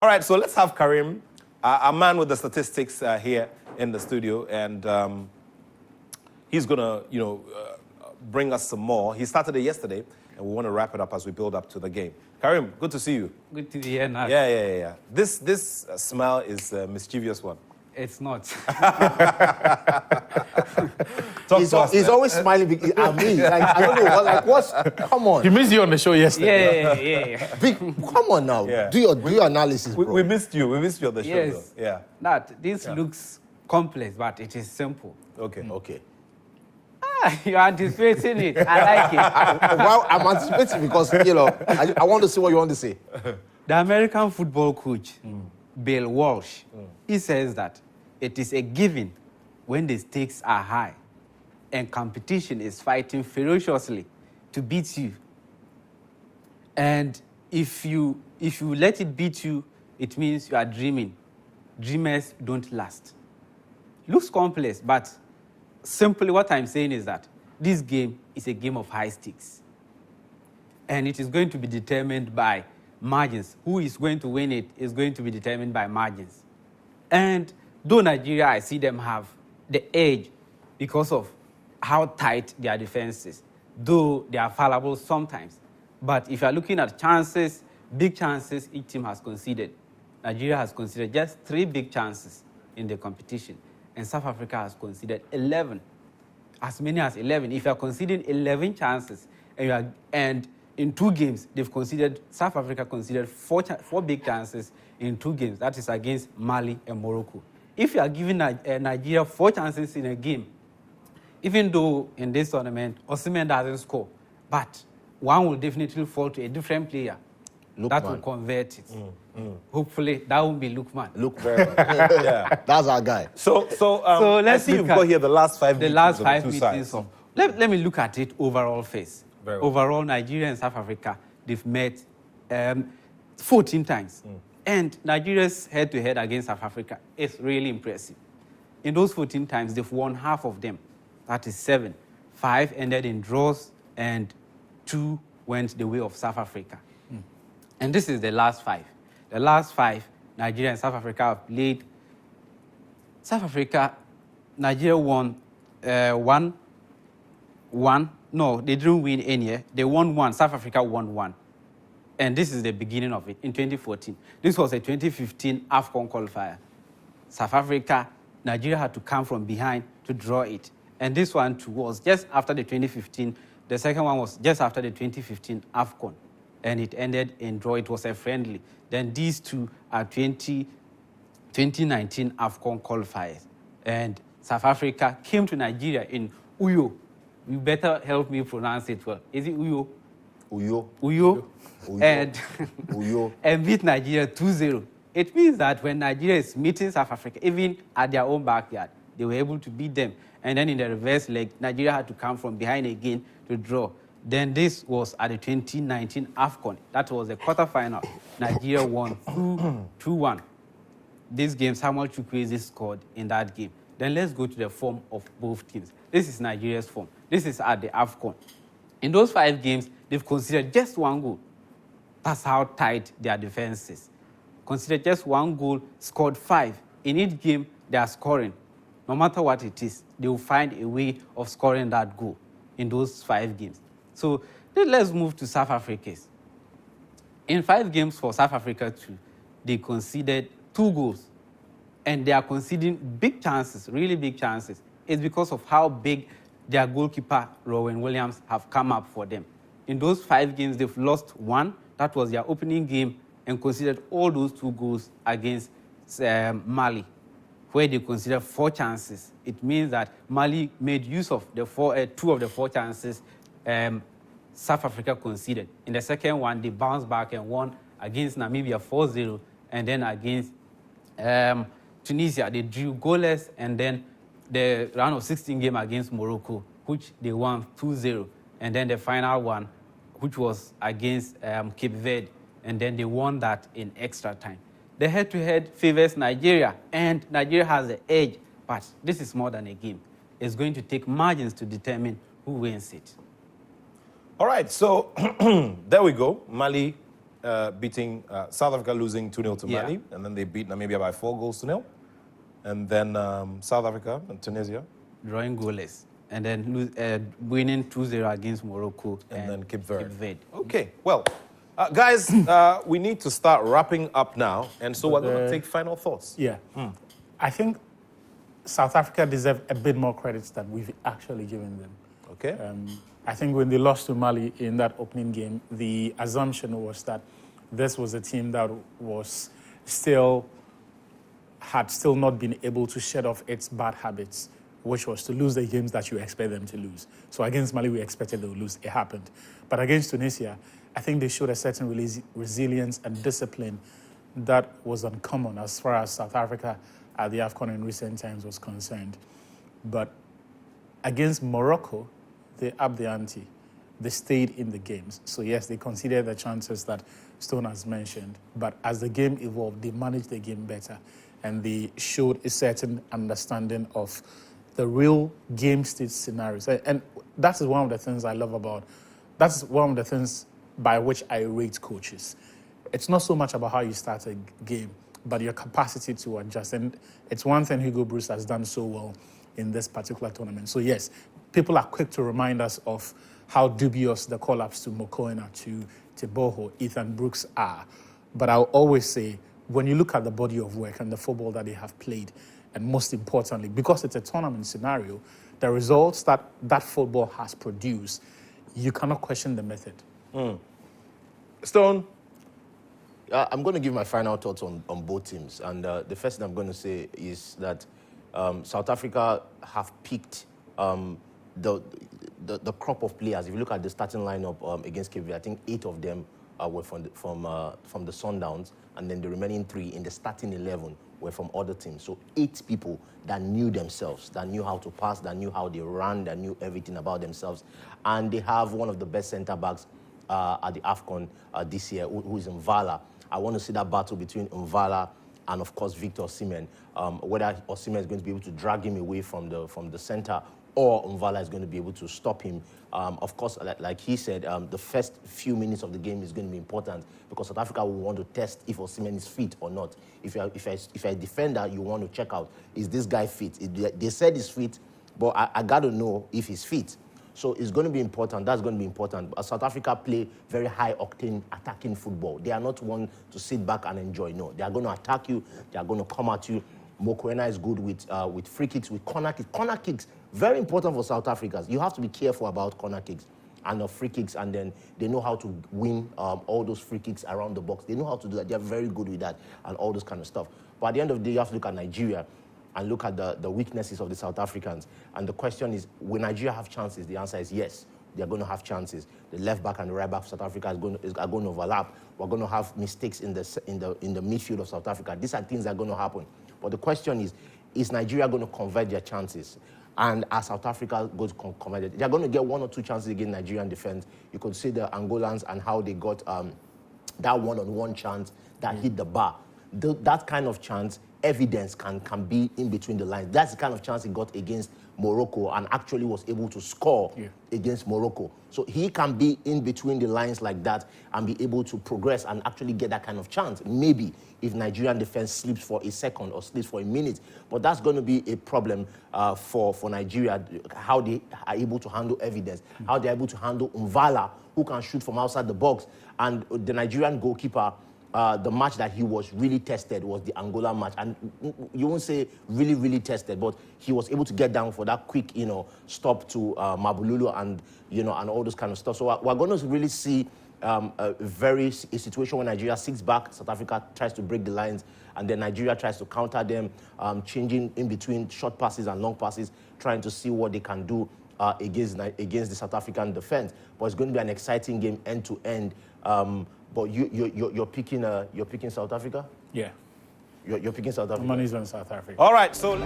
All right, so let's have Karim, a man with the statistics here in the studio, and he's gonna, bring us some more. He started it yesterday, and we want to wrap it up as we build up to the game. Karim, good to see you. Good to be here, Nat. Yeah. This smile is a mischievous one. It's not. He's always smiling at me. Like, I don't know. Like, what's? Come on. He missed you on the show yesterday. Yeah. Big, come on now. Yeah. Do your analysis, bro. We missed you. We missed you on the show. Yes. Though. Yeah. Nat, this looks complex, but it is simple. Okay. You're anticipating it. I like it. Well, I'm anticipating because, I want to see what you want to say. The American football coach, Bill Walsh, he says that it is a given when the stakes are high and competition is fighting ferociously to beat you. And if you let it beat you, it means you are dreaming. Dreamers don't last. Looks complex, but simply what I'm saying is that this game is a game of high stakes. And it is going to be determined by margins. Who is going to win it is going to be determined by margins. And though Nigeria, I see them have the edge because of how tight their defense is, though they are fallible sometimes. But if you are looking at chances, big chances each team has conceded, Nigeria has conceded just 3 big chances in the competition, and South Africa has conceded 11, as many as 11. If you are conceding 11 chances, and in 2 games, South Africa conceded 4 big chances in 2 games. That is against Mali and Morocco. If you are giving Nigeria 4 chances in a game, even though in this tournament, Osimhen doesn't score, but one will definitely fall to a different player that will convert it. Hopefully, that won't be Lookman. Look very well. Yeah. That's our guy. So let's see you've got here the last 5 the last 5 meetings. Let me look at it overall first. Very well. Overall, Nigeria and South Africa, they've met 14 times. And Nigeria's head-to-head against South Africa is really impressive. In those 14 times, they've won half of them. That is 7. 5 ended in draws, and 2 went the way of South Africa. And this is the last 5. The last 5, Nigeria and South Africa have played. South Africa, Nigeria won 1. No, they didn't win any. They won 1. South Africa won 1. And this is the beginning of it in 2014. This was a 2015 AFCON qualifier. South Africa, Nigeria had to come from behind to draw it. And this one too was just after the 2015. The second one was just after the 2015 AFCON. And it ended in draw. It was a friendly. Then these 2 are 2019 AFCON qualifiers. And South Africa came to Nigeria in Uyo. You better help me pronounce it well. Is it Uyo? Uyo. And Uyo. And beat Nigeria 2-0. It means that when Nigeria is meeting South Africa, even at their own backyard, they were able to beat them. And then in the reverse leg, Nigeria had to come from behind again to draw. Then this was at the 2019 AFCON. That was the quarterfinal. Nigeria won 2-1. This game, Samuel Chukwueze scored in that game. Then let's go to the form of both teams. This is Nigeria's form. This is at the AFCON. In those 5 games, they've conceded just 1 goal. That's how tight their defense is. Considered just 1 goal, scored 5. In each game, they are scoring. No matter what it is, they will find a way of scoring that goal in those 5 games. So let's move to South Africa's. In 5 games for South Africa too, they conceded 2 goals. And they are conceding big chances, really big chances. It's because of how big their goalkeeper, Rowan Williams, have come up for them. In those 5 games, they've lost 1. That was their opening game, and conceded all those 2 goals against Mali, where they considered 4 chances. It means that Mali made use of the 2 of the 4 chances South Africa conceded. In the second one, they bounced back and won against Namibia 4-0, and then against Tunisia, they drew goalless, and then the round of 16 game against Morocco, which they won 2-0, and then the final one, which was against Cape Verde, and then they won that in extra time. The head-to-head favors Nigeria, and Nigeria has the edge, but this is more than a game. It's going to take margins to determine who wins it. All right, so there we go. Mali beating South Africa, losing 2-0 to Yeah. Mali, and then they beat Namibia by 4-0, and then South Africa and Tunisia, drawing goalless, and then winning 2-0 against Morocco and then Cape Verde. Cape Verde. Okay, well, guys, we need to start wrapping up now, and so we're going to take final thoughts. Yeah. I think South Africa deserve a bit more credit than we've actually given them. Okay. I think when they lost to Mali in that opening game, the assumption was that this was a team that was had still not been able to shed off its bad habits, which was to lose the games that you expect them to lose. So against Mali, we expected they would lose. It happened. But against Tunisia, I think they showed a certain resilience and discipline that was uncommon as far as South Africa at the AFCON in recent times was concerned. But against Morocco, they upped the ante. They stayed in the games. So yes, they considered the chances that Stone has mentioned. But as the game evolved, they managed the game better. And they showed a certain understanding of the real game state scenarios. And that is one of the things I love about, that's one of the things by which I rate coaches. It's not so much about how you start a game, but your capacity to adjust. And it's one thing Hugo Bruce has done so well in this particular tournament. So yes, people are quick to remind us of how dubious the call-ups to Mokoena, to Boho, Ethan Brooks are. But I'll always say, when you look at the body of work and the football that they have played, and most importantly, because it's a tournament scenario, the results that that football has produced, you cannot question the method. Stone? I'm going to give my final thoughts on both teams. And the first thing I'm going to say is that South Africa have picked the crop of players. If you look at the starting lineup against Cape Verde, I think 8 of them were from the Sundowns, and then the remaining 3 in the starting 11 were from other teams. So 8 people that knew themselves, that knew how to pass, that knew how they ran, that knew everything about themselves. And they have one of the best centre-backs at the AFCON this year, who is Mvala. I want to see that battle between Mvala and, of course, Victor Osimhen. Whether Osimhen is going to be able to drag him away from the centre, or Mvala is going to be able to stop him. Of course, like he said, the first few minutes of the game is going to be important because South Africa will want to test if Osimhen is fit or not. If you're a defender, you want to check out, is this guy fit? They said he's fit, but I got to know if he's fit. So it's going to be important. That's going to be important. South Africa play very high-octane attacking football. They are not one to sit back and enjoy. No, they are going to attack you. They are going to come at you. Mokoena is good with free kicks, with corner kicks. Corner kicks, very important for South Africans. You have to be careful about corner kicks and free kicks, and then they know how to win all those free kicks around the box. They know how to do that. They are very good with that and all this kind of stuff. But at the end of the day, you have to look at Nigeria and look at the weaknesses of the South Africans. And the question is, will Nigeria have chances? The answer is yes. They're going to have chances. The left back and the right back of South Africa are going to overlap. We're going to have mistakes in the midfield of South Africa. These are things that are going to happen. But the question is Nigeria going to convert their chances? And as South Africa goes to convert it, they're going to get 1 or 2 chances against Nigerian defense. You could see the Angolans and how they got that one-on-one chance that hit the bar. That kind of chance, evidence can be in between the lines. That's the kind of chance he got against Morocco and actually was able to score against Morocco. So he can be in between the lines like that and be able to progress and actually get that kind of chance. Maybe if Nigerian defense sleeps for a second or sleeps for a minute. But that's going to be a problem for Nigeria, how they are able to handle evidence, how they're able to handle Mvala, who can shoot from outside the box. And the Nigerian goalkeeper, the match that he was really tested was the Angola match. And you won't say really, really tested, but he was able to get down for that quick, stop to Mabululu and, and all those kind of stuff. So we're going to really see a situation where Nigeria sits back, South Africa tries to break the lines, and then Nigeria tries to counter them, changing in between short passes and long passes, trying to see what they can do against the South African defense. But it's going to be an exciting game end to end. But you're picking South Africa? Yeah. You're picking South Africa? Money's on South Africa. All right, so...